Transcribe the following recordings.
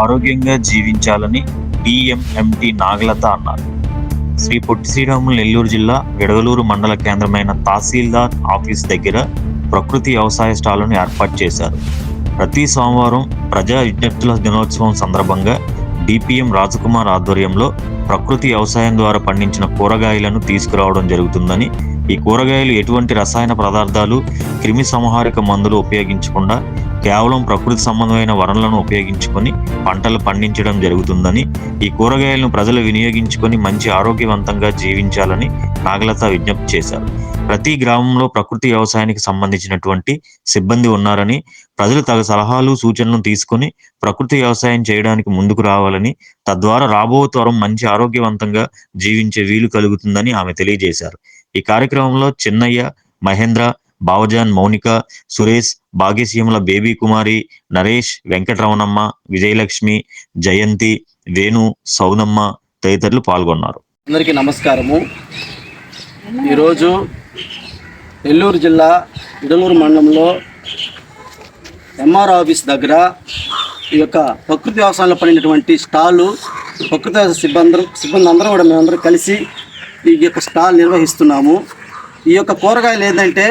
ఆరోగ్యంగా జీవించాలని డిఎంఎంటి నాగలత అన్నారు. శ్రీ పొట్టి శ్రీరాములు నెల్లూరు జిల్లా విడవలూరు మండల కేంద్రమైన తహసీల్దార్ ఆఫీస్ దగ్గర ప్రకృతి వ్యవసాయ స్టాళ్లను ఏర్పాటు చేశారు. ప్రతి సోమవారం ప్రజా విజ్ఞప్తుల దినోత్సవం సందర్భంగా డిపిఎం రాజకుమార్ ఆధ్వర్యంలో ప్రకృతి వ్యవసాయం ద్వారా పండించిన కూరగాయలను తీసుకురావడం జరుగుతుందని, ఈ కూరగాయలు ఎటువంటి రసాయన పదార్థాలు, క్రిమి సంహారక మందులు ఉపయోగించకుండా కేవలం ప్రకృతి సంబంధమైన వనరులను ఉపయోగించుకొని పంటలు పండించడం జరుగుతుందని, ఈ కూరగాయలను ప్రజలు వినియోగించుకొని మంచి ఆరోగ్యవంతంగా జీవించాలని నాగలత విజ్ఞప్తి చేశారు. ప్రతి గ్రామంలో ప్రకృతి వ్యవసాయానికి సంబంధించినటువంటి సిబ్బంది ఉన్నారని, ప్రజలు తగు సలహాలు సూచనలు తీసుకొని ప్రకృతి వ్యవసాయం చేయడానికి ముందుకు రావాలని, తద్వారా రాబో తరం మంచి ఆరోగ్యవంతంగా జీవించే వీలు కలుగుతుందని ఆమె తెలియజేశారు. ఈ కార్యక్రమంలో చిన్నయ్య, మహేంద్ర, బావజాన్, మౌనిక, సురేష్, భాగ్యసీమల బేబీ కుమారి, నరేష్, వెంకటరమణమ్మ, విజయలక్ష్మి, జయంతి, వేణు, సౌనమ్మ తదితరులు పాల్గొన్నారు. అందరికీ నమస్కారము. ఈరోజు నెల్లూరు జిల్లా విడలూరు మండలంలో ఎంఆర్ ఆఫీస్ దగ్గర ఈ యొక్క ప్రకృతి వ్యవసాయంలో పడినటువంటి స్టాలు ప్రకృతి వ్యవసాయ సిబ్బంది అందరూ కూడా మేమందరం కలిసి ఈ యొక్క స్టాల్ నిర్వహిస్తున్నాము. ఈ యొక్క కూరగాయలు ఏంటంటే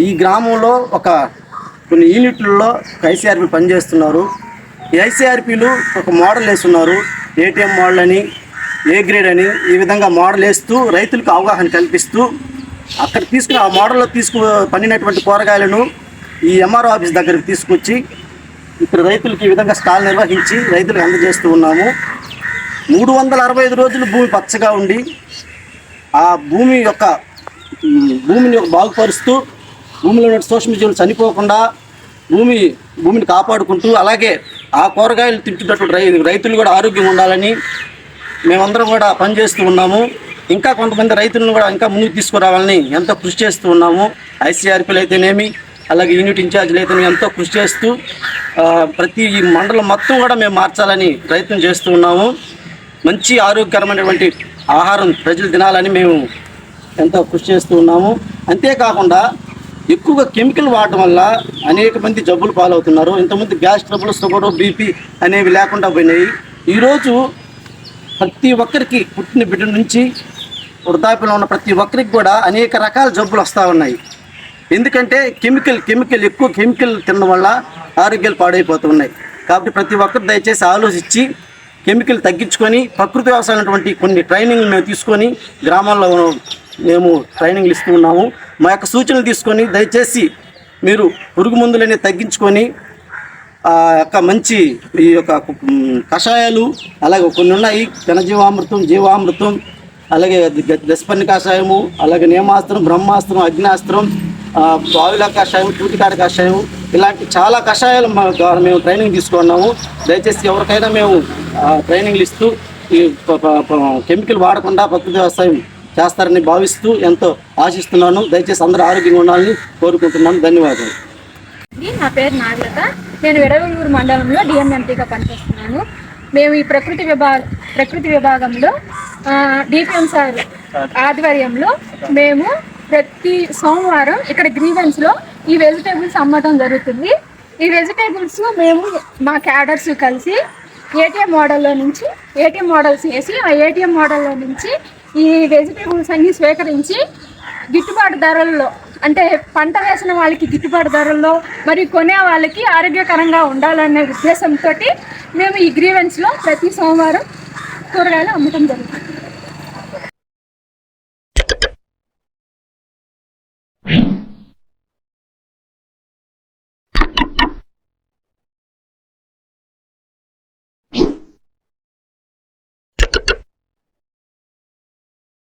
ఈ గ్రామంలో కొన్ని యూనిట్లలో ఐసీఆర్పీ పనిచేస్తున్నారు. ఈ ఐసీఆర్పీలు ఒక మోడల్ వేస్తున్నారు. ఏటీఎం మోడల్ అని, ఏ గ్రేడ్ అని, ఈ విధంగా మోడల్ వేస్తూ రైతులకు అవగాహన కల్పిస్తూ అక్కడ తీసుకుని ఆ మోడల్లో పండినటువంటి కూరగాయలను ఈ ఎంఆర్ఓ ఆఫీస్ దగ్గరికి తీసుకొచ్చి ఇక్కడ రైతులకు ఈ విధంగా స్టాల్ నిర్వహించి రైతులకు అందజేస్తూ ఉన్నాము. 365 రోజులు భూమి పచ్చగా ఉండి ఆ భూమిని బాగుపరుస్తూ భూమిలో ఉన్న సూక్ష్మజీవులు చనిపోకుండా భూమిని కాపాడుకుంటూ, అలాగే ఆ కూరగాయలు తింటున్నటువంటి రైతులు కూడా ఆరోగ్యంగా ఉండాలని మేమందరం కూడా పనిచేస్తూ ఉన్నాము. ఇంకా కొంతమంది రైతులను కూడా ఇంకా ముందుకు తీసుకురావాలని ఎంతో కృషి చేస్తూ ఉన్నాము. ఐసీఆర్పీలు అయితేనేమి, అలాగే యూనిట్ ఇన్ఛార్జీలు అయితే ఎంతో కృషి చేస్తూ ప్రతి మండలం మొత్తం కూడా మేము మార్చాలని ప్రయత్నం చేస్తూ ఉన్నాము. మంచి ఆరోగ్యకరమైనటువంటి ఆహారం ప్రజలు తినాలని మేము ఎంతో కృషి చేస్తూ ఉన్నాము. అంతేకాకుండా ఎక్కువగా కెమికల్ వాడటం వల్ల అనేక మంది జబ్బులు పాలవుతున్నారు. ఇంతమంది గ్యాస్ ట్రబుల్, షుగర్, బీపీ అనేవి లేకుండా పోయినాయి. ఈరోజు ప్రతి ఒక్కరికి పుట్టిన బిడ్డ నుంచి వృద్ధాప్యంలో ఉన్న ప్రతి ఒక్కరికి కూడా అనేక రకాల జబ్బులు వస్తూ ఉన్నాయి. ఎందుకంటే ఎక్కువ కెమికల్ తినడం వల్ల ఆరోగ్యాలు పాడైపోతున్నాయి. కాబట్టి ప్రతి ఒక్కరు దయచేసి ఆలోచించి కెమికల్ తగ్గించుకొని ప్రకృతి వ్యవసాయం అనేటువంటి కొన్ని ట్రైనింగ్లు మేము తీసుకొని గ్రామాల్లో మేము ట్రైనింగ్లు ఇస్తూ ఉన్నాము. మా యొక్క సూచనలు తీసుకొని దయచేసి మీరు పురుగు మందులనే తగ్గించుకొని మంచి ఈ యొక్క కషాయాలు, అలాగే కొన్ని ఉన్నాయి, ఘనజీవామృతం, జీవామృతం, అలాగే దశపర్ణి కషాయము, అలాగే నేమాస్త్రం, బ్రహ్మాస్త్రం, అగ్నాస్త్రం, బావిల కషాయం, తూటికాడ కషాయం, ఇలాంటి చాలా కషాయాలు మేము ట్రైనింగ్ తీసుకున్నాము. దయచేసి ఎవరికైనా మేము ట్రైనింగ్లు ఇస్తూ ఈ కెమికల్ వాడకుండా ప్రకృతి వ్యవసాయం చేస్తారని భావిస్తూ ఎంతో ఆశిస్తున్నాను. దయచేసి అందరూ ఆరోగ్యంగా ఉండాలని కోరుకుంటున్నాను. ధన్యవాదాలు. నా పేరు నాగలత. నేను విడవలూరు మండలంలో డిఎంఎంటీగా పనిచేస్తున్నాను. మేము ఈ ప్రకృతి విభాగంలో డిపిఎం సార్ ఆధ్వర్యంలో మేము ప్రతి సోమవారం ఇక్కడ గ్రీవెన్స్లో ఈ వెజిటేబుల్స్ అమ్మటం జరుగుతుంది. ఈ వెజిటేబుల్స్ మేము మా క్యాడర్స్ కలిసి ఏటీఎం మోడల్స్ వేసి ఆ ఏటీఎం మోడల్లో నుంచి ఈ వెజిటేబుల్స్ అన్ని స్వీకరించి గిట్టుబాటు ధరల్లో, అంటే పంట వేసిన వాళ్ళకి గిట్టుబాటు ధరల్లో, మరియు కొనే వాళ్ళకి ఆరోగ్యకరంగా ఉండాలనే ఉద్దేశంతో మేము ఈ గ్రీవెన్స్లో ప్రతి సోమవారం కూరగాయలు అమ్మటం జరుగుతుంది.